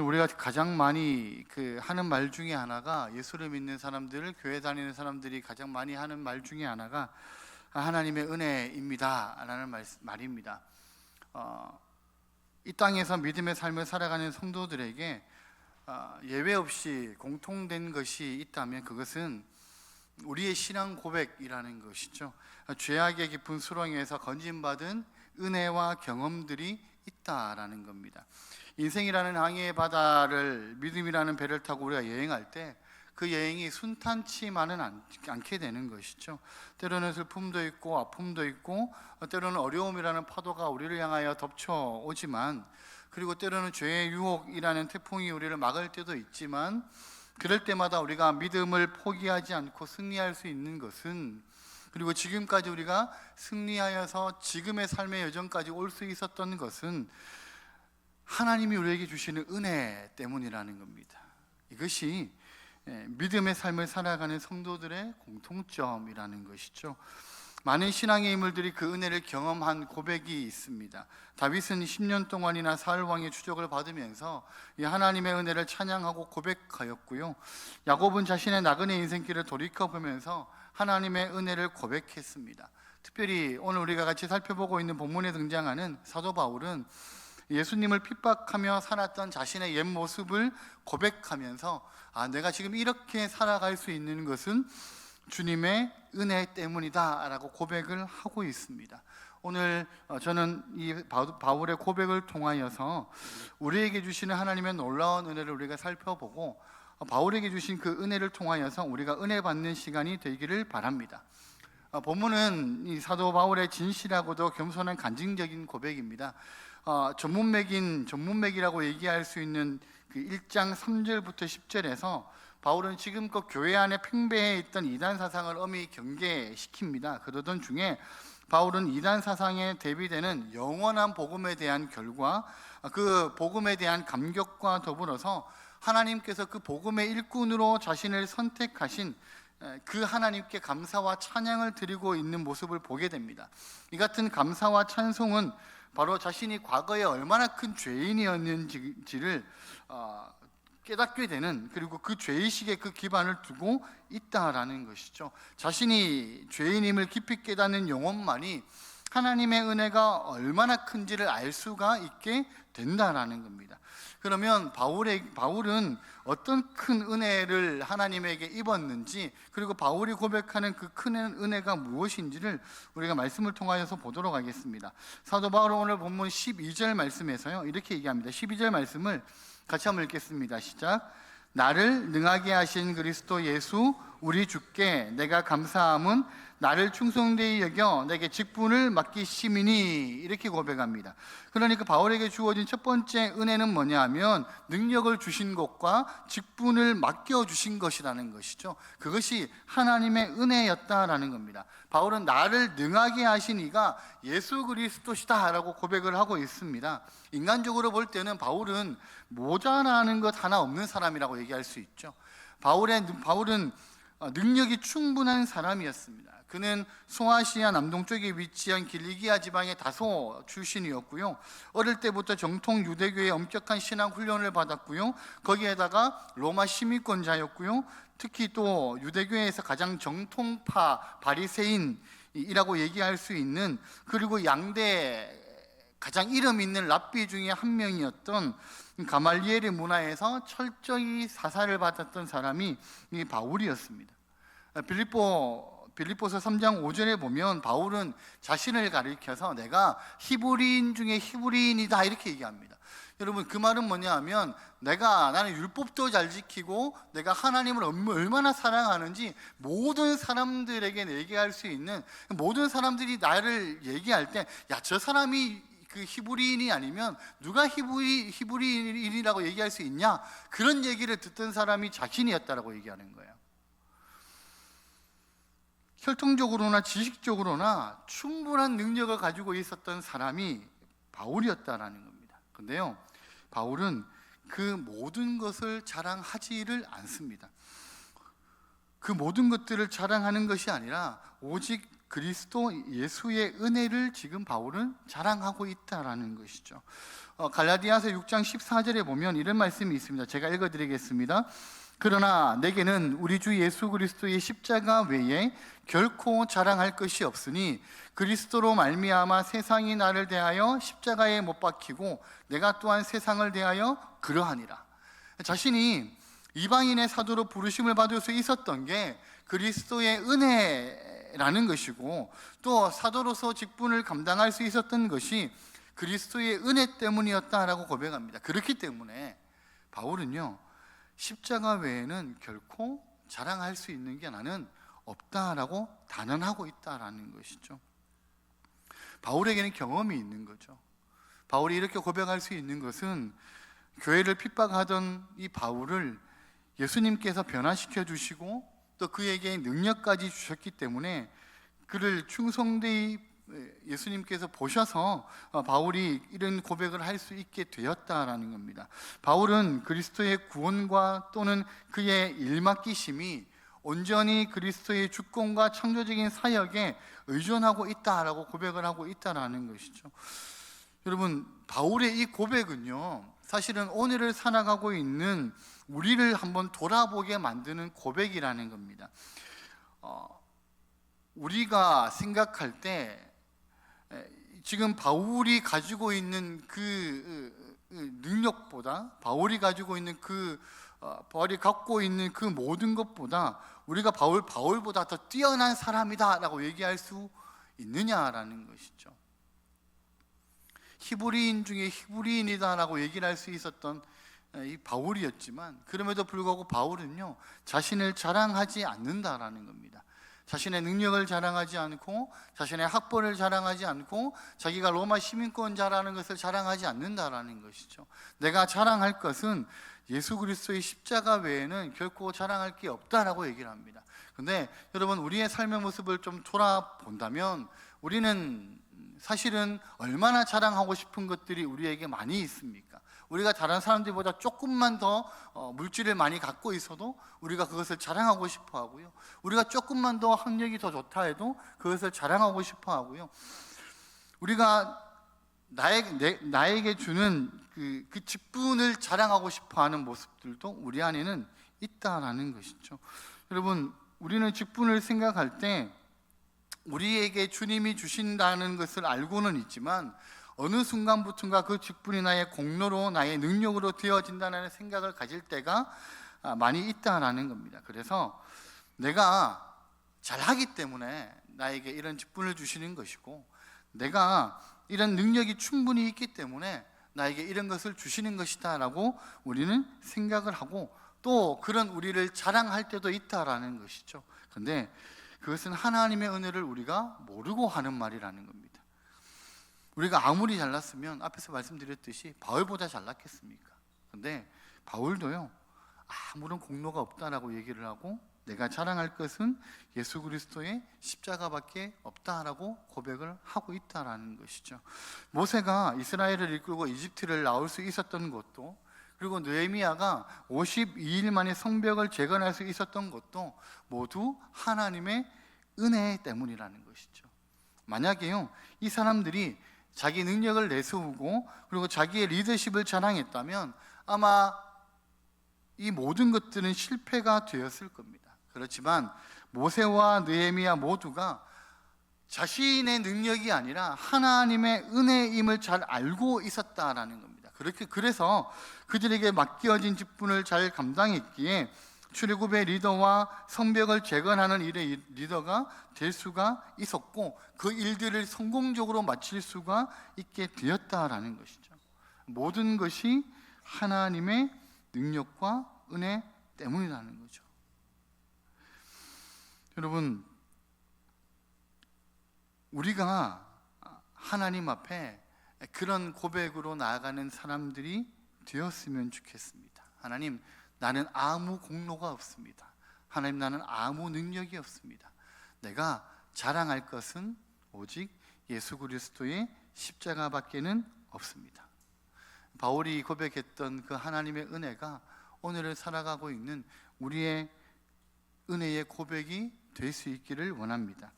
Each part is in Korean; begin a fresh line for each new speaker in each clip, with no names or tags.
우리가 가장 많이 하는 말 중에 하나가, 예수를 믿는 사람들, 교회 다니는 사람들이 가장 많이 하는 말 중에 하나가 하나님의 은혜입니다 라는 말입니다. 이 땅에서 믿음의 삶을 살아가는 성도들에게 예외 없이 공통된 것이 있다면 그것은 우리의 신앙 고백이라는 것이죠. 죄악의 깊은 수렁에서 건진받은 은혜와 경험들이 있다라는 겁니다. 인생이라는 항해의 바다를, 믿음이라는 배를 타고 우리가 여행할 때 그 여행이 순탄치만은 않게 되는 것이죠. 때로는 슬픔도 있고 아픔도 있고, 때로는 어려움이라는 파도가 우리를 향하여 덮쳐오지만, 그리고 때로는 죄의 유혹이라는 태풍이 우리를 막을 때도 있지만, 그럴 때마다 우리가 믿음을 포기하지 않고 승리할 수 있는 것은, 그리고 지금까지 우리가 승리하여서 지금의 삶의 여정까지 올 수 있었던 것은 하나님이 우리에게 주시는 은혜 때문이라는 겁니다. 이것이 믿음의 삶을 살아가는 성도들의 공통점이라는 것이죠. 많은 신앙의 인물들이 그 은혜를 경험한 고백이 있습니다. 다윗은 10년 동안이나 사울 왕의 추적을 받으면서 이 하나님의 은혜를 찬양하고 고백하였고요. 야곱은 자신의 나그네 인생길을 돌이켜보면서 하나님의 은혜를 고백했습니다. 특별히 오늘 우리가 같이 살펴보고 있는 본문에 등장하는 사도 바울은 예수님을 핍박하며 살았던 자신의 옛 모습을 고백하면서 내가 지금 이렇게 살아갈 수 있는 것은 주님의 은혜 때문이다 라고 고백을 하고 있습니다. 오늘 저는 이 바울의 고백을 통하여서 우리에게 주시는 하나님의 놀라운 은혜를 우리가 살펴보고, 바울에게 주신 그 은혜를 통하여서 우리가 은혜 받는 시간이 되기를 바랍니다. 본문은 이 사도 바울의 진실하고도 겸손한 간증적인 고백입니다. 전문맥이라고 얘기할 수 있는 그 1장 3절부터 10절에서 바울은 지금껏 교회 안에 팽배해 있던 이단 사상을 엄히 경계시킵니다. 그러던 중에 바울은 이단 사상에 대비되는 영원한 복음에 대한 결과, 그 복음에 대한 감격과 더불어서 하나님께서 그 복음의 일꾼으로 자신을 선택하신 그 하나님께 감사와 찬양을 드리고 있는 모습을 보게 됩니다. 이 같은 감사와 찬송은 바로 자신이 과거에 얼마나 큰 죄인이었는지를 깨닫게 되는, 그리고 그 죄의식에 그 기반을 두고 있다라는 것이죠. 자신이 죄인임을 깊이 깨닫는 영혼만이 하나님의 은혜가 얼마나 큰지를 알 수가 있게 된다라는 겁니다. 그러면 바울은 어떤 큰 은혜를 하나님에게 입었는지, 그리고 바울이 고백하는 그 큰 은혜가 무엇인지를 우리가 말씀을 통하여서 보도록 하겠습니다. 사도 바울은 오늘 본문 12절 말씀에서요, 이렇게 얘기합니다. 12절 말씀을 같이 한번 읽겠습니다. 시작. 나를 능하게 하신 그리스도 예수 우리 주께 내가 감사함은 나를 충성되이 여겨 내게 직분을 맡기심이니, 이렇게 고백합니다. 그러니까 바울에게 주어진 첫 번째 은혜는 뭐냐 하면 능력을 주신 것과 직분을 맡겨주신 것이라는 것이죠. 그것이 하나님의 은혜였다라는 겁니다. 바울은 나를 능하게 하신 이가 예수 그리스도시다 라고 고백을 하고 있습니다. 인간적으로 볼 때는 바울은 모자라는 것 하나 없는 사람이라고 얘기할 수 있죠. 바울은 능력이 충분한 사람이었습니다. 그는 소아시아 남동쪽에 위치한 길리기아 지방의 다소 출신이었고요. 어릴 때부터 정통 유대교의 엄격한 신앙 훈련을 받았고요. 거기에다가 로마 시민권자였고요. 특히 또 유대교에서 가장 정통파 바리새인이라고 얘기할 수 있는, 그리고 양대 가장 이름 있는 랍비 중에 한 명이었던 가말리엘의 문화에서 철저히 사사를 받았던 사람이 이 바울이었습니다. 빌립보서 3장 5절에 보면 바울은 자신을 가리켜서 내가 히브리인 중에 히브리인이다 이렇게 얘기합니다. 여러분, 그 말은 뭐냐 하면 나는 율법도 잘 지키고 내가 하나님을 얼마나 사랑하는지 모든 사람들에게 얘기할 수 있는, 모든 사람들이 나를 얘기할 때 야, 저 사람이 그 히브리인이 아니면 누가 히브리인이라고 얘기할 수 있냐, 그런 얘기를 듣던 사람이 자신이었다라고 얘기하는 거예요. 혈통적으로나 지식적으로나 충분한 능력을 가지고 있었던 사람이 바울이었다라는 겁니다. 그런데요, 바울은 그 모든 것을 자랑하지를 않습니다. 그 모든 것들을 자랑하는 것이 아니라 오직 그리스도 예수의 은혜를 지금 바울은 자랑하고 있다라는 것이죠. 갈라디아서 6장 14절에 보면 이런 말씀이 있습니다. 제가 읽어드리겠습니다. 그러나 내게는 우리 주 예수 그리스도의 십자가 외에 결코 자랑할 것이 없으니 그리스도로 말미암아 세상이 나를 대하여 십자가에 못 박히고 내가 또한 세상을 대하여 그러하니라. 자신이 이방인의 사도로 부르심을 받을 수 있었던 게 그리스도의 은혜라는 것이고, 또 사도로서 직분을 감당할 수 있었던 것이 그리스도의 은혜 때문이었다라고 고백합니다. 그렇기 때문에 바울은요, 십자가 외에는 결코 자랑할 수 있는 게 나는 없다라고 단언하고 있다라는 것이죠. 바울에게는 경험이 있는 거죠. 바울이 이렇게 고백할 수 있는 것은 교회를 핍박하던 이 바울을 예수님께서 변화시켜 주시고 또 그에게 능력까지 주셨기 때문에 그를 충성되이 예수님께서 보셔서 바울이 이런 고백을 할 수 있게 되었다라는 겁니다. 바울은 그리스도의 구원과 또는 그의 일맡기심이 온전히 그리스도의 주권과 창조적인 사역에 의존하고 있다라고 고백을 하고 있다라는 것이죠. 여러분, 바울의 이 고백은요, 사실은 오늘을 살아가고 있는 우리를 한번 돌아보게 만드는 고백이라는 겁니다. 우리가 생각할 때 지금 바울이 가지고 있는 그 능력보다, 바울이 가지고 있는 바울이 갖고 있는 그 모든 것보다 우리가 바울보다 더 뛰어난 사람이다라고 얘기할 수 있느냐라는 것이죠. 히브리인 중에 히브리인이다라고 얘기를 할 수 있었던 이 바울이었지만, 그럼에도 불구하고 바울은요, 자신을 자랑하지 않는다라는 겁니다. 자신의 능력을 자랑하지 않고, 자신의 학벌을 자랑하지 않고, 자기가 로마 시민권자라는 것을 자랑하지 않는다라는 것이죠. 내가 자랑할 것은 예수 그리스도의 십자가 외에는 결코 자랑할 게 없다라고 얘기를 합니다. 근데 여러분, 우리의 삶의 모습을 좀 돌아본다면 우리는 사실은 얼마나 자랑하고 싶은 것들이 우리에게 많이 있습니까? 우리가 다른 사람들보다 조금만 더 물질을 많이 갖고 있어도 우리가 그것을 자랑하고 싶어 하고요. 우리가 조금만 더 학력이 더 좋다 해도 그것을 자랑하고 싶어 하고요. 우리가 나에게 주는 그 직분을 자랑하고 싶어 하는 모습들도 우리 안에는 있다라는 것이죠. 여러분, 우리는 직분을 생각할 때 우리에게 주님이 주신다는 것을 알고는 있지만 어느 순간부터인가 그 직분이 나의 공로로, 나의 능력으로 되어진다는 생각을 가질 때가 많이 있다라는 겁니다. 그래서 내가 잘하기 때문에 나에게 이런 직분을 주시는 것이고, 내가 이런 능력이 충분히 있기 때문에 나에게 이런 것을 주시는 것이다 라고 우리는 생각을 하고, 또 그런 우리를 자랑할 때도 있다라는 것이죠. 그런데 그것은 하나님의 은혜를 우리가 모르고 하는 말이라는 겁니다. 우리가 아무리 잘났으면 앞에서 말씀드렸듯이 바울보다 잘났겠습니까? 근데 바울도요, 아무런 공로가 없다라고 얘기를 하고, 내가 자랑할 것은 예수 그리스도의 십자가밖에 없다라고 고백을 하고 있다라는 것이죠. 모세가 이스라엘을 이끌고 이집트를 나올 수 있었던 것도, 그리고 느헤미야가 52일 만에 성벽을 재건할 수 있었던 것도 모두 하나님의 은혜 때문이라는 것이죠. 만약에요, 이 사람들이 자기 능력을 내세우고 그리고 자기의 리더십을 자랑했다면 아마 이 모든 것들은 실패가 되었을 겁니다. 그렇지만 모세와 느헤미야 모두가 자신의 능력이 아니라 하나님의 은혜임을 잘 알고 있었다라는 겁니다. 그래서 그들에게 맡겨진 직분을 잘 감당했기에 출애굽의 리더와 성벽을 재건하는 일의 리더가 될 수가 있었고, 그 일들을 성공적으로 마칠 수가 있게 되었다라는 것이죠. 모든 것이 하나님의 능력과 은혜 때문이라는 거죠. 여러분, 우리가 하나님 앞에 그런 고백으로 나아가는 사람들이 되었으면 좋겠습니다. 하나님, 나는 아무 공로가 없습니다. 하나님, 나는 아무 능력이 없습니다. 내가 자랑할 것은 오직 예수 그리스도의 십자가밖에는 없습니다. 바울이 고백했던 그 하나님의 은혜가 오늘을 살아가고 있는 우리의 은혜의 고백이 될 수 있기를 원합니다.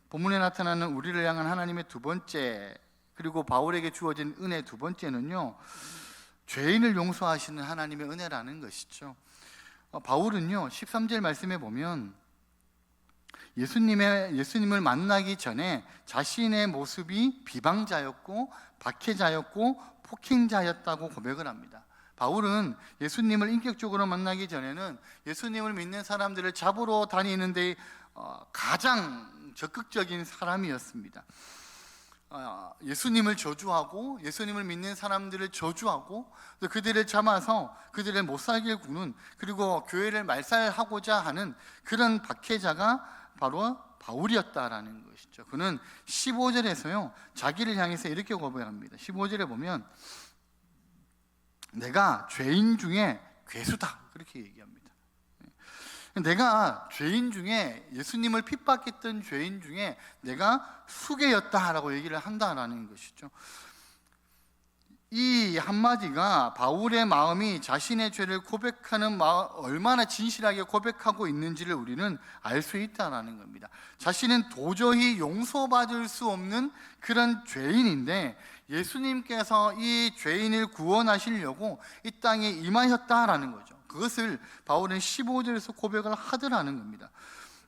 본문에 나타나는 우리를 향한 하나님의 두 번째 그리고 바울에게 주어진 은혜 두 번째는요, 죄인을 용서하시는 하나님의 은혜라는 것이죠. 바울은요 13절 말씀에 보면 예수님을 만나기 전에 자신의 모습이 비방자였고 박해자였고 폭행자였다고 고백을 합니다. 바울은 예수님을 인격적으로 만나기 전에는 예수님을 믿는 사람들을 잡으러 다니는데 가장 적극적인 사람이었습니다. 예수님을 저주하고 예수님을 믿는 사람들을 저주하고 그들을 잡아서 그들을 못 살게 구는, 그리고 교회를 말살하고자 하는 그런 박해자가 바로 바울이었다라는 것이죠. 그는 15절에서요 자기를 향해서 이렇게 고백합니다. 15절에 보면 내가 죄인 중에 괴수다 그렇게 얘기합니다. 내가 죄인 중에, 예수님을 핍박했던 죄인 중에 내가 수괴였다라고 얘기를 한다라는 것이죠. 이 한마디가 바울의 마음이 자신의 죄를 고백하는 얼마나 진실하게 고백하고 있는지를 우리는 알 수 있다는 겁니다. 자신은 도저히 용서받을 수 없는 그런 죄인인데 예수님께서 이 죄인을 구원하시려고 이 땅에 임하셨다라는 거죠. 그것을 바울은 15절에서 고백을 하더라는 겁니다.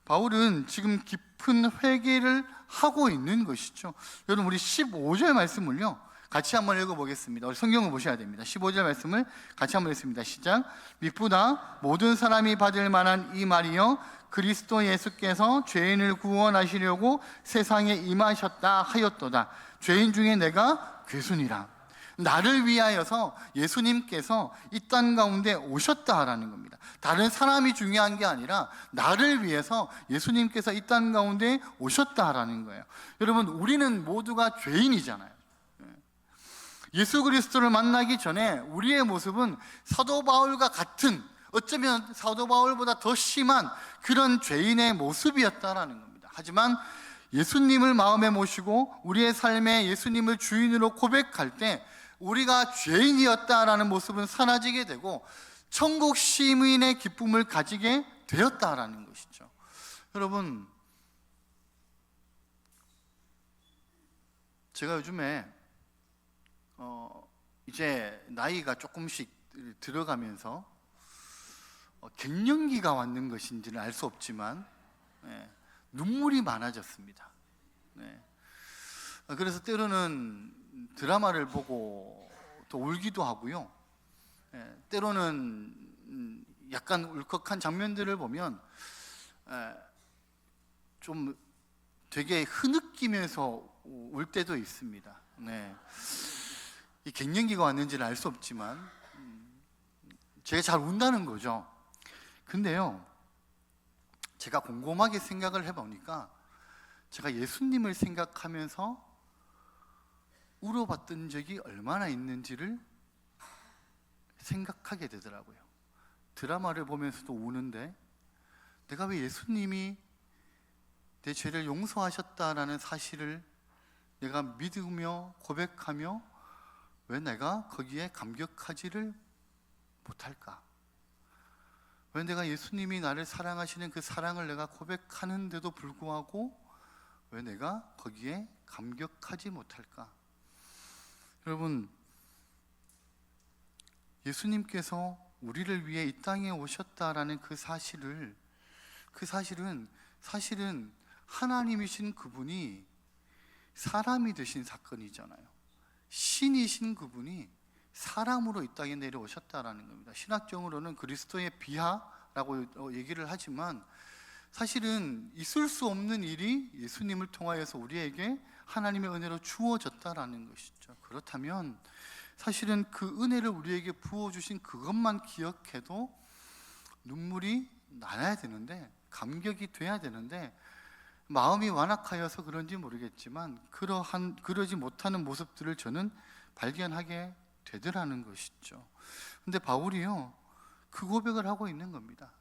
바울은 지금 깊은 회개를 하고 있는 것이죠. 여러분, 우리 15절 말씀을요 같이 한번 읽어보겠습니다. 우리 성경을 보셔야 됩니다. 15절 말씀을 같이 한번 읽습니다. 시작. 미쁘다 모든 사람이 받을 만한 이 말이요 그리스도 예수께서 죄인을 구원하시려고 세상에 임하셨다 하였도다. 죄인 중에 내가 괴순이라. 나를 위하여서 예수님께서 이 땅 가운데 오셨다라는 겁니다. 다른 사람이 중요한 게 아니라 나를 위해서 예수님께서 이 땅 가운데 오셨다라는 거예요. 여러분, 우리는 모두가 죄인이잖아요. 예수 그리스도를 만나기 전에 우리의 모습은 사도 바울과 같은, 어쩌면 사도 바울보다 더 심한 그런 죄인의 모습이었다라는 겁니다. 하지만 예수님을 마음에 모시고 우리의 삶에 예수님을 주인으로 고백할 때 우리가 죄인이었다라는 모습은 사라지게 되고 천국 시민의 기쁨을 가지게 되었다라는 것이죠. 여러분, 제가 요즘에 이제 나이가 조금씩 들어가면서 갱년기가 왔는 것인지는 알 수 없지만 눈물이 많아졌습니다. 그래서 때로는 드라마를 보고 또 울기도 하고요. 때로는 약간 울컥한 장면들을 보면 좀 되게 흐느끼면서 울 때도 있습니다. 이 갱년기가 왔는지는 알 수 없지만 제가 잘 운다는 거죠. 근데요, 제가 곰곰하게 생각을 해보니까 제가 예수님을 생각하면서 울어봤던 적이 얼마나 있는지를 생각하게 되더라고요. 드라마를 보면서도 우는데 내가 왜 예수님이 내 죄를 용서하셨다라는 사실을 내가 믿으며 고백하며 왜 내가 거기에 감격하지를 못할까? 왜 내가 예수님이 나를 사랑하시는 그 사랑을 내가 고백하는데도 불구하고 왜 내가 거기에 감격하지 못할까? 여러분, 예수님께서 우리를 위해 이 땅에 오셨다라는 그 사실은 하나님이신 그분이 사람이 되신 사건이잖아요. 신이신 그분이 사람으로 이 땅에 내려오셨다라는 겁니다. 신학적으로는 그리스도의 비하라고 얘기를 하지만 사실은 있을 수 없는 일이 예수님을 통하여서 우리에게 하나님의 은혜로 주어졌다라는 것이죠. 그렇다면 사실은 그 은혜를 우리에게 부어주신 그것만 기억해도 눈물이 나야 되는데, 감격이 돼야 되는데 마음이 완악하여서 그런지 모르겠지만 그러지 못하는 모습들을 저는 발견하게 되더라는 것이죠. 근데 바울이요 그 고백을 하고 있는 겁니다.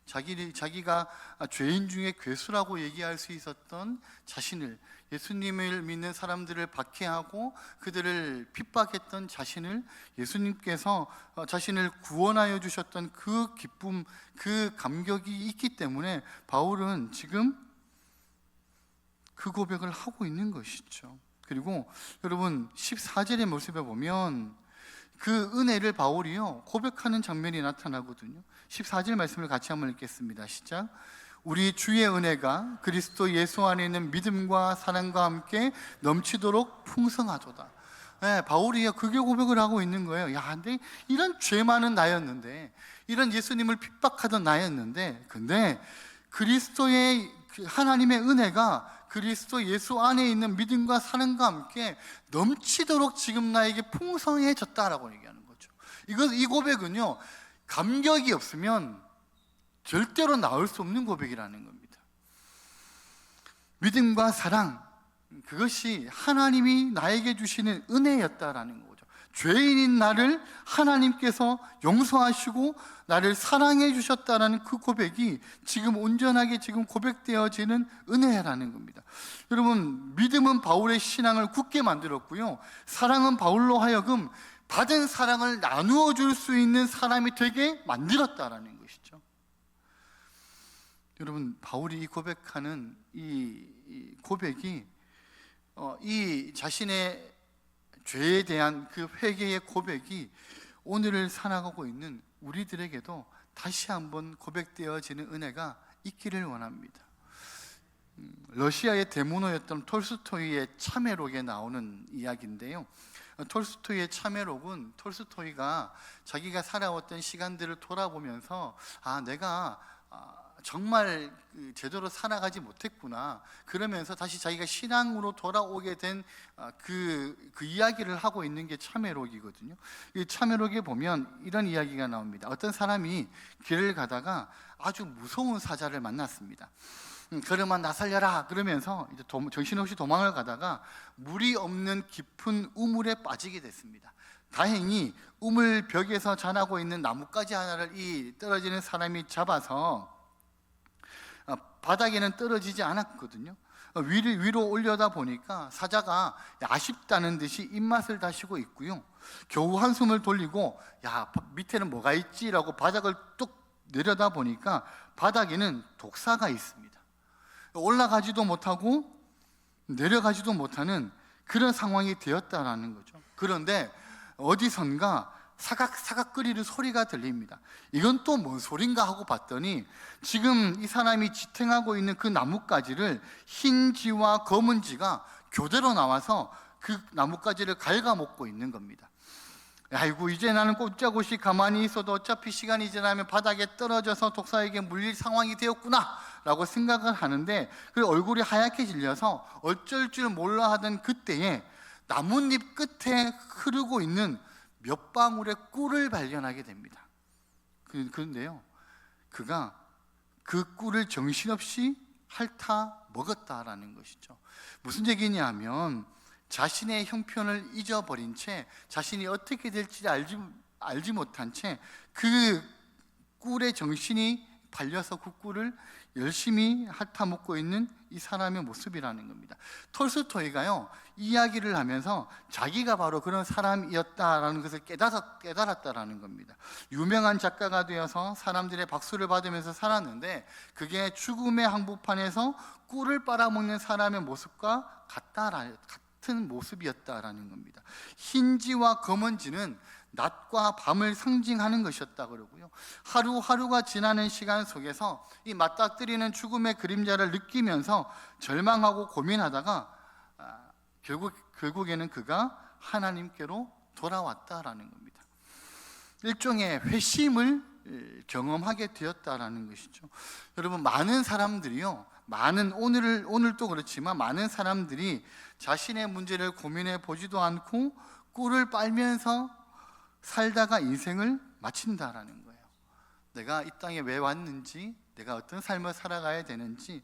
자기가 죄인 중에 괴수라고 얘기할 수 있었던 자신을, 예수님을 믿는 사람들을 박해하고 그들을 핍박했던 자신을 예수님께서 자신을 구원하여 주셨던 그 기쁨, 그 감격이 있기 때문에 바울은 지금 그 고백을 하고 있는 것이죠. 그리고 여러분 14절의 모습에 보면 그 은혜를 바울이요 고백하는 장면이 나타나거든요. 14절 말씀을 같이 한번 읽겠습니다. 시작. 우리 주의 은혜가 그리스도 예수 안에 있는 믿음과 사랑과 함께 넘치도록 풍성하도다. 네, 바울이요 그게 고백을 하고 있는 거예요. 야, 근데 이런 죄 많은 나였는데, 이런 예수님을 핍박하던 나였는데, 근데 그리스도의 하나님의 은혜가 그리스도 예수 안에 있는 믿음과 사랑과 함께 넘치도록 지금 나에게 풍성해졌다라고 얘기하는 거죠. 이 고백은요 감격이 없으면 절대로 나올 수 없는 고백이라는 겁니다. 믿음과 사랑, 그것이 하나님이 나에게 주시는 은혜였다라는 거죠. 죄인인 나를 하나님께서 용서하시고 나를 사랑해 주셨다라는 그 고백이 지금 온전하게 지금 고백되어지는 은혜라는 겁니다. 여러분, 믿음은 바울의 신앙을 굳게 만들었고요, 사랑은 바울로 하여금 받은 사랑을 나누어 줄 수 있는 사람이 되게 만들었다라는 것이죠. 여러분, 바울이 이 고백하는 이 고백이 이 자신의 죄에 대한 그 회개의 고백이 오늘을 살아가고 있는 우리들에게도 다시 한번 고백되어지는 은혜가 있기를 원합니다. 러시아의 대문호였던 톨스토이의 참회록에 나오는 이야기인데요, 톨스토이의 참회록은 톨스토이가 자기가 살아왔던 시간들을 돌아보면서 내가 정말 제대로 살아가지 못했구나, 그러면서 다시 자기가 신앙으로 돌아오게 된 그 이야기를 하고 있는 게 참회록이거든요. 이 참회록에 보면 이런 이야기가 나옵니다. 어떤 사람이 길을 가다가 아주 무서운 사자를 만났습니다. 그러면 나 살려라 그러면서 이제 정신없이 도망을 가다가 물이 없는 깊은 우물에 빠지게 됐습니다. 다행히 우물 벽에서 자라고 있는 나뭇가지 하나를 이 떨어지는 사람이 잡아서 바닥에는 떨어지지 않았거든요. 위로 올려다 보니까 사자가 아쉽다는 듯이 입맛을 다시고 있고요, 겨우 한숨을 돌리고 밑에는 뭐가 있지라고 바닥을 뚝 내려다 보니까 바닥에는 독사가 있습니다. 올라가지도 못하고 내려가지도 못하는 그런 상황이 되었다라는 거죠. 그런데 어디선가 사각사각 끓이는 소리가 들립니다. 이건 또 뭔 소린가 하고 봤더니 지금 이 사람이 지탱하고 있는 그 나뭇가지를 흰 지와 검은 지가 교대로 나와서 그 나뭇가지를 갉아먹고 있는 겁니다. 아이고, 이제 나는 꼼짝없이 가만히 있어도 어차피 시간이 지나면 바닥에 떨어져서 독사에게 물릴 상황이 되었구나 라고 생각을 하는데, 그 얼굴이 하얗게 질려서 어쩔 줄 몰라 하던 그때에 나뭇잎 끝에 흐르고 있는 몇 방울의 꿀을 발견하게 됩니다. 그런데요, 그가 그 꿀을 정신없이 핥아 먹었다라는 것이죠. 무슨 얘기냐 하면, 자신의 형편을 잊어버린 채, 자신이 어떻게 될지 알지 못한 채 그 꿀에 정신이 팔려서 그 꿀을 열심히 핥아먹고 있는 이 사람의 모습이라는 겁니다. 톨스토이가요, 이야기를 하면서 자기가 바로 그런 사람이었다라는 것을 깨달았다라는 겁니다. 유명한 작가가 되어서 사람들의 박수를 받으면서 살았는데, 그게 죽음의 한복판에서 꿀을 빨아먹는 사람의 모습과 같은 모습이었다라는 겁니다. 흰지와 검은지는 낮과 밤을 상징하는 것이었다 그러고요, 하루하루가 지나는 시간 속에서 이 맞닥뜨리는 죽음의 그림자를 느끼면서 절망하고 고민하다가 결국에는 그가 하나님께로 돌아왔다라는 겁니다. 일종의 회심을 경험하게 되었다라는 것이죠. 여러분, 많은 사람들이요, 오늘도 그렇지만 많은 사람들이 자신의 문제를 고민해 보지도 않고 꿀을 빨면서 살다가 인생을 마친다라는 거예요. 내가 이 땅에 왜 왔는지, 내가 어떤 삶을 살아가야 되는지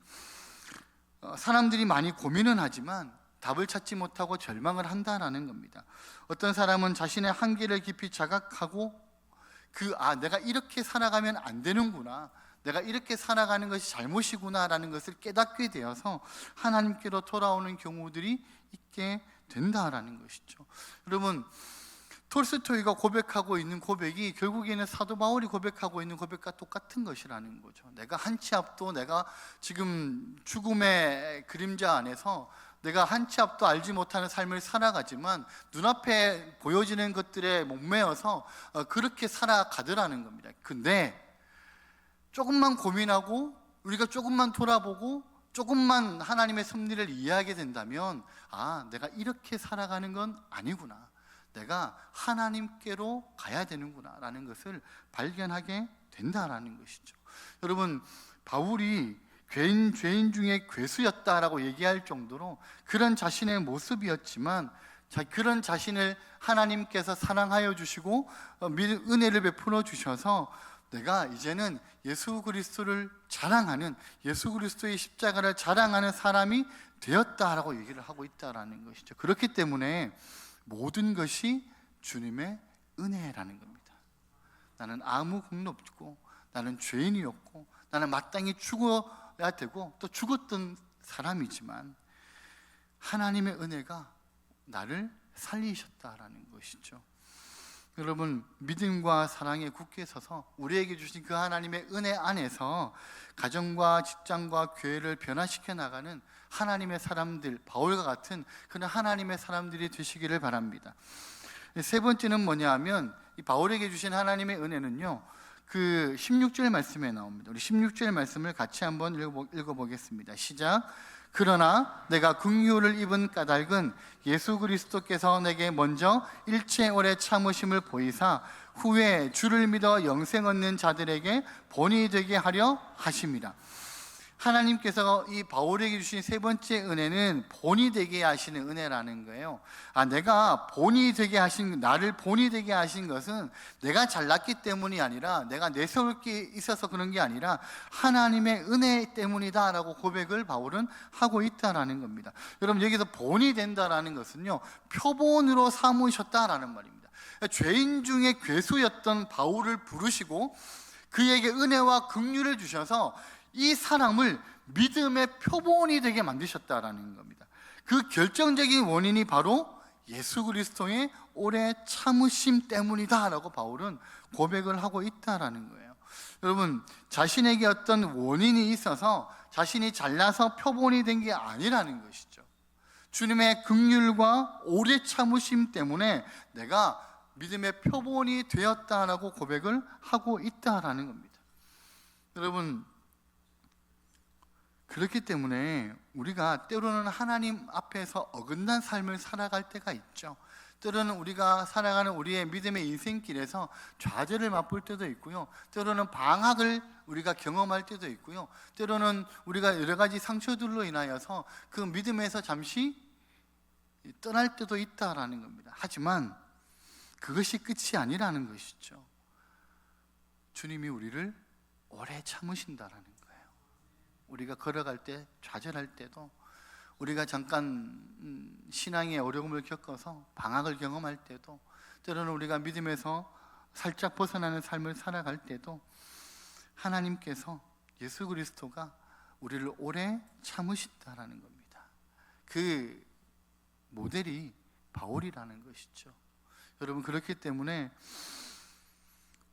사람들이 많이 고민은 하지만 답을 찾지 못하고 절망을 한다라는 겁니다. 어떤 사람은 자신의 한계를 깊이 자각하고 내가 이렇게 살아가면 안 되는구나, 내가 이렇게 살아가는 것이 잘못이구나라는 것을 깨닫게 되어서 하나님께로 돌아오는 경우들이 있게 된다라는 것이죠. 여러분, 톨스토이가 고백하고 있는 고백이 결국에는 사도 바울이 고백하고 있는 고백과 똑같은 것이라는 거죠. 내가 한 치 앞도 내가 지금 죽음의 그림자 안에서 내가 한 치 앞도 알지 못하는 삶을 살아가지만 눈앞에 보여지는 것들에 목매어서 그렇게 살아가더라는 겁니다. 근데 조금만 고민하고 우리가 조금만 돌아보고 조금만 하나님의 섭리를 이해하게 된다면 내가 이렇게 살아가는 건 아니구나, 내가 하나님께로 가야 되는구나 라는 것을 발견하게 된다라는 것이죠. 여러분, 바울이 죄인 중에 괴수였다라고 얘기할 정도로 그런 자신의 모습이었지만 그런 자신을 하나님께서 사랑하여 주시고 은혜를 베풀어 주셔서 내가 이제는 예수 그리스도를 자랑하는, 예수 그리스도의 십자가를 자랑하는 사람이 되었다라고 얘기를 하고 있다라는 것이죠. 그렇기 때문에 모든 것이 주님의 은혜라는 겁니다. 나는 아무 공로 없고, 나는 죄인이었고, 나는 마땅히 죽어야 되고 또 죽었던 사람이지만 하나님의 은혜가 나를 살리셨다라는 것이죠. 여러분, 믿음과 사랑에 굳게 서서 우리에게 주신 그 하나님의 은혜 안에서 가정과 직장과 교회를 변화시켜 나가는 하나님의 사람들, 바울과 같은 그런 하나님의 사람들이 되시기를 바랍니다. 세 번째는 뭐냐 하면, 이 바울에게 주신 하나님의 은혜는요, 그 16절 말씀에 나옵니다. 우리 16절 말씀을 같이 한번 읽어보겠습니다. 시작. 그러나 내가 긍휼을 입은 까닭은 예수 그리스도께서 내게 먼저 일체 오래 참으심을 보이사 후에 주를 믿어 영생 얻는 자들에게 본이 되게 하려 하심이라. 하나님께서 이 바울에게 주신 세 번째 은혜는 본이 되게 하시는 은혜라는 거예요. 내가 본이 되게 하신, 나를 본이 되게 하신 것은 내가 잘났기 때문이 아니라, 내가 내세울 게 있어서 그런 게 아니라 하나님의 은혜 때문이다라고 고백을 바울은 하고 있다라는 겁니다. 여러분, 여기서 본이 된다라는 것은요, 표본으로 삼으셨다라는 말입니다. 죄인 중에 괴수였던 바울을 부르시고 그에게 은혜와 긍휼을 주셔서 이 사람을 믿음의 표본이 되게 만드셨다라는 겁니다. 그 결정적인 원인이 바로 예수 그리스도의 오래 참으심 때문이다라고 바울은 고백을 하고 있다라는 거예요. 여러분, 자신에게 어떤 원인이 있어서 자신이 잘나서 표본이 된 게 아니라는 것이죠. 주님의 긍휼과 오래 참으심 때문에 내가 믿음의 표본이 되었다라고 고백을 하고 있다라는 겁니다. 여러분, 그렇기 때문에 우리가 때로는 하나님 앞에서 어긋난 삶을 살아갈 때가 있죠. 때로는 우리가 살아가는 우리의 믿음의 인생길에서 좌절을 맛볼 때도 있고요, 때로는 방학을 우리가 경험할 때도 있고요, 때로는 우리가 여러 가지 상처들로 인하여서 그 믿음에서 잠시 떠날 때도 있다라는 겁니다. 하지만 그것이 끝이 아니라는 것이죠. 주님이 우리를 오래 참으신다라는 거예요. 우리가 걸어갈 때, 좌절할 때도, 우리가 잠깐 신앙의 어려움을 겪어서 방학을 경험할 때도, 때로는 우리가 믿음에서 살짝 벗어나는 삶을 살아갈 때도 하나님께서, 예수 그리스도가 우리를 오래 참으신다라는 겁니다. 그 모델이 바울이라는 것이죠. 여러분, 그렇기 때문에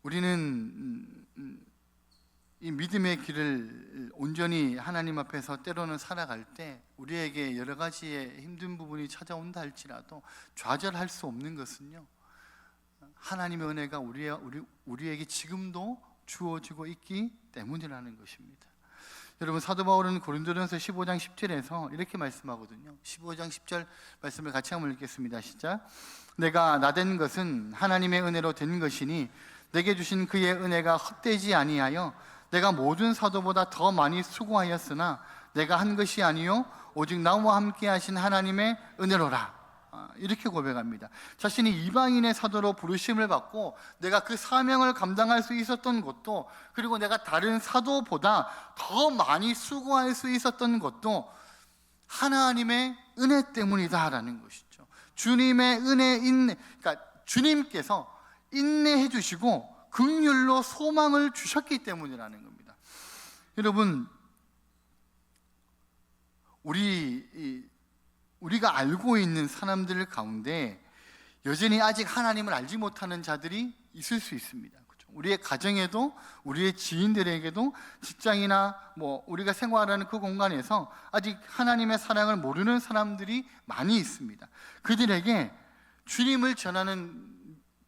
우리는 이 믿음의 길을 온전히 하나님 앞에서 때로는 살아갈 때 우리에게 여러 가지의 힘든 부분이 찾아온다 할지라도 좌절할 수 없는 것은요, 하나님의 은혜가 우리에게 지금도 주어지고 있기 때문이라는 것입니다. 여러분, 사도 바울은 고린도전서 15장 10절에서 이렇게 말씀하거든요. 15장 10절 말씀을 같이 한번 읽겠습니다. 시작. 내가 나된 것은 하나님의 은혜로 된 것이니 내게 주신 그의 은혜가 헛되지 아니하여 내가 모든 사도보다 더 많이 수고하였으나 내가 한 것이 아니요 오직 나와 함께 하신 하나님의 은혜로라. 이렇게 고백합니다. 자신이 이방인의 사도로 부르심을 받고 내가 그 사명을 감당할 수 있었던 것도, 그리고 내가 다른 사도보다 더 많이 수고할 수 있었던 것도 하나님의 은혜 때문이다라는 것이죠. 주님의 그러니까 주님께서 인내해 주시고 긍휼로 소망을 주셨기 때문이라는 겁니다. 여러분, 우리가 알고 있는 사람들 가운데 여전히 아직 하나님을 알지 못하는 자들이 있을 수 있습니다. 그렇죠? 우리의 가정에도, 우리의 지인들에게도, 직장이나 우리가 생활하는 그 공간에서 아직 하나님의 사랑을 모르는 사람들이 많이 있습니다. 그들에게 주님을 전하는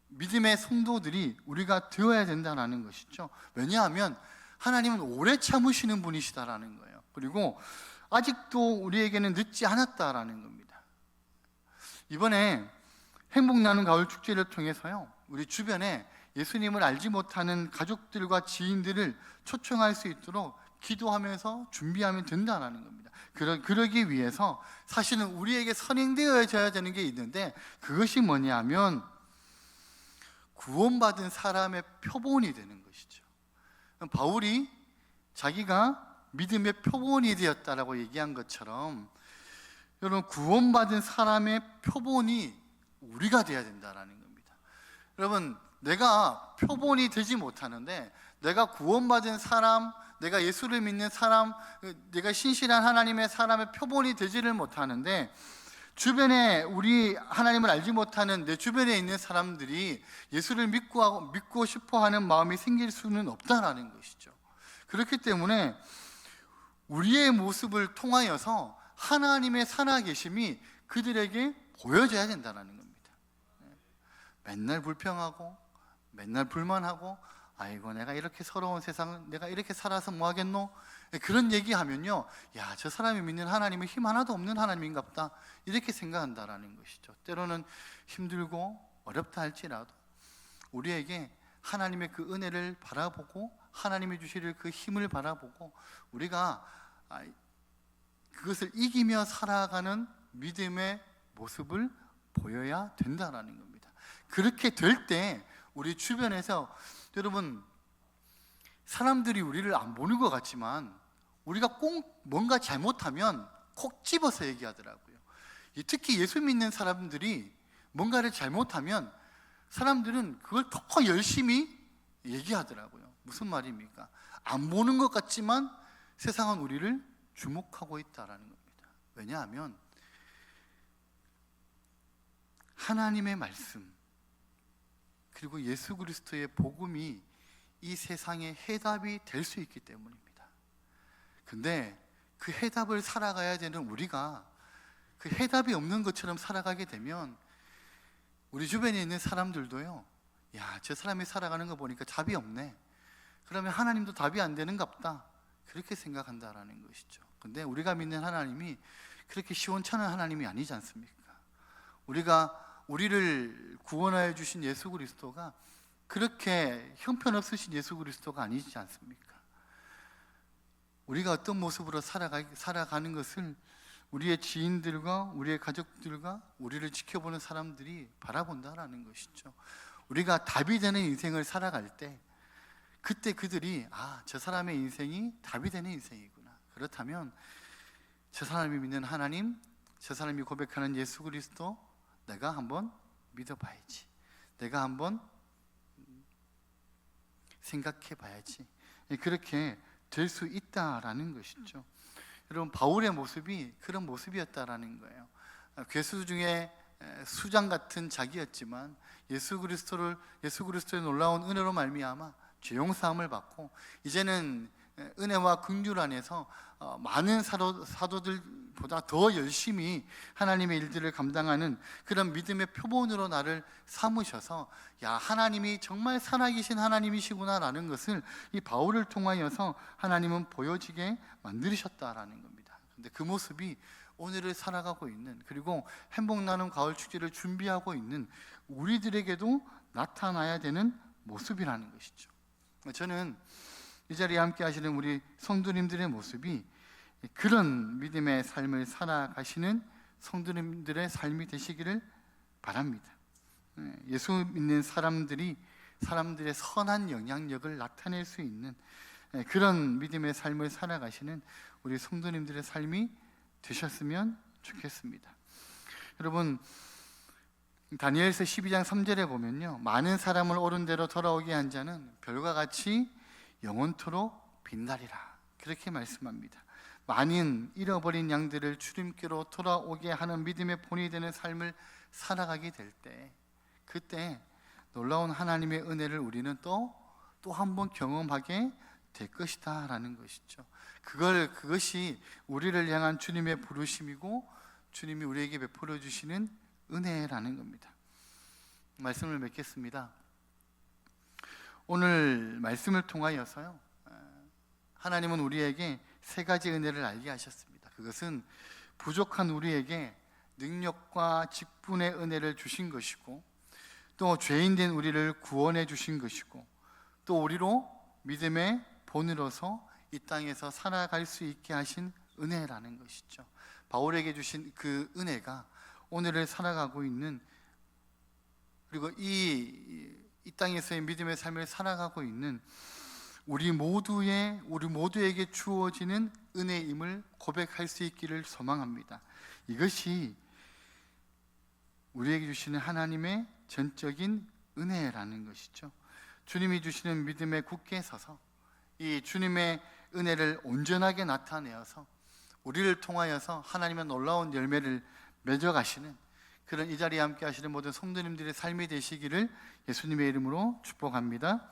믿음의 성도들이 우리가 되어야 된다는 것이죠. 왜냐하면 하나님은 오래 참으시는 분이시다라는 거예요. 그리고 아직도 우리에게는 늦지 않았다라는 겁니다. 이번에 행복 나눔 가을 축제를 통해서요, 우리 주변에 예수님을 알지 못하는 가족들과 지인들을 초청할 수 있도록 기도하면서 준비하면 된다는 겁니다. 그러기 위해서 사실은 우리에게 선행되어져야 되는 게 있는데, 그것이 뭐냐면 구원받은 사람의 표본이 되는 것이죠. 바울이 자기가 믿음의 표본이 되었다라고 얘기한 것처럼, 여러분, 구원받은 사람의 표본이 우리가 되어야 된다는 겁니다. 여러분, 내가 표본이 되지 못하는데, 내가 구원받은 사람, 내가 예수를 믿는 사람, 내가 신실한 하나님의 사람의 표본이 되지를 못하는데, 주변에 우리 하나님을 알지 못하는 내 주변에 있는 사람들이 예수를 믿고 싶어 하는 마음이 생길 수는 없다라는 것이죠. 그렇기 때문에 우리의 모습을 통하여서 하나님의 살아계심이 그들에게 보여져야 된다는 겁니다. 맨날 불평하고 맨날 불만하고, 아이고 내가 이렇게 서러운 세상, 내가 이렇게 살아서 뭐 하겠노? 그런 얘기하면요, 야, 저 사람이 믿는 하나님은 힘 하나도 없는 하나님인가 보다, 이렇게 생각한다라는 것이죠. 때로는 힘들고 어렵다 할지라도 우리에게 하나님의 그 은혜를 바라보고 하나님이 주실 그 힘을 바라보고 우리가 그것을 이기며 살아가는 믿음의 모습을 보여야 된다라는 겁니다. 그렇게 될 때 우리 주변에서, 여러분, 사람들이 우리를 안 보는 것 같지만 우리가 꼭 뭔가 잘못하면 콕 집어서 얘기하더라고요. 특히 예수 믿는 사람들이 뭔가를 잘못하면 사람들은 그걸 더 열심히 얘기하더라고요. 무슨 말입니까? 안 보는 것 같지만 세상은 우리를 주목하고 있다라는 겁니다. 왜냐하면 하나님의 말씀 그리고 예수 그리스도의 복음이 이 세상의 해답이 될 수 있기 때문입니다. 근데 그 해답을 살아가야 되는 우리가 그 해답이 없는 것처럼 살아가게 되면 우리 주변에 있는 사람들도요, 야, 저 사람이 살아가는 거 보니까 답이 없네, 그러면 하나님도 답이 안 되는갑다, 그렇게 생각한다라는 것이죠. 근데 우리가 믿는 하나님이 그렇게 시원찮은 하나님이 아니지 않습니까? 우리를 구원하여 주신 예수 그리스도가 그렇게 형편없으신 예수 그리스도가 아니지 않습니까? 우리가 어떤 모습으로 살아가는 것을 우리의 지인들과 우리의 가족들과 우리를 지켜보는 사람들이 바라본다라는 것이죠. 우리가 답이 되는 인생을 살아갈 때 그때 그들이, 아, 저 사람의 인생이 답이 되는 인생이구나, 그렇다면 저 사람이 믿는 하나님, 저 사람이 고백하는 예수 그리스도 내가 한번 믿어봐야지, 내가 한번 생각해 봐야지, 그렇게 될 수 있다라는 것이죠. 여러분, 바울의 모습이 그런 모습이었다라는 거예요. 괴수 중에 수장 같은 자기였지만 예수 그리스도의 놀라운 은혜로 말미암아 죄용 사함을 받고 이제는 은혜와 긍휼 안에서 많은 사도들보다 더 열심히 하나님의 일들을 감당하는 그런 믿음의 표본으로 나를 삼으셔서, 야, 하나님이 정말 살아계신 하나님이시구나라는 것을 이 바울을 통하여서 하나님은 보여지게 만드셨다라는 겁니다. 근데 그 모습이 오늘을 살아가고 있는, 그리고 행복 나눔 가을 축제를 준비하고 있는 우리들에게도 나타나야 되는 모습이라는 것이죠. 저는 이 자리에 함께 하시는 우리 성도님들의 모습이 그런 믿음의 삶을 살아가시는 성도님들의 삶이 되시기를 바랍니다. 예수 믿는 사람들의 선한 영향력을 나타낼 수 있는 그런 믿음의 삶을 살아가시는 우리 성도님들의 삶이 되셨으면 좋겠습니다. 여러분, 다니엘서 12장 3절에 보면요, 많은 사람을 옳은 대로 돌아오게 한 자는 별과 같이 영원토록 빛나리라, 그렇게 말씀합니다. 많은 잃어버린 양들을 주님께로 돌아오게 하는 믿음의 본이 되는 삶을 살아가게 될 때, 그때 놀라운 하나님의 은혜를 우리는 또 또 한 번 경험하게 될 것이다라는 것이죠. 그것이 우리를 향한 주님의 부르심이고 주님이 우리에게 베풀어 주시는 은혜라는 겁니다. 말씀을 맺겠습니다. 오늘 말씀을 통하여서요, 하나님은 우리에게 세 가지 은혜를 알게 하셨습니다. 그것은 부족한 우리에게 능력과 직분의 은혜를 주신 것이고, 또 죄인된 우리를 구원해 주신 것이고, 또 우리로 믿음의 본으로서 이 땅에서 살아갈 수 있게 하신 은혜라는 것이죠. 바울에게 주신 그 은혜가 오늘을 살아가고 있는, 그리고 이 땅에서의 믿음의 삶을 살아가고 있는 우리 모두에게 주어지는 은혜임을 고백할 수 있기를 소망합니다. 이것이 우리에게 주시는 하나님의 전적인 은혜라는 것이죠. 주님이 주시는 믿음에 굳게 서서 이 주님의 은혜를 온전하게 나타내어서 우리를 통하여서 하나님의 놀라운 열매를 맺어가시는 그런 이 자리에 함께 하시는 모든 성도님들의 삶이 되시기를 예수님의 이름으로 축복합니다.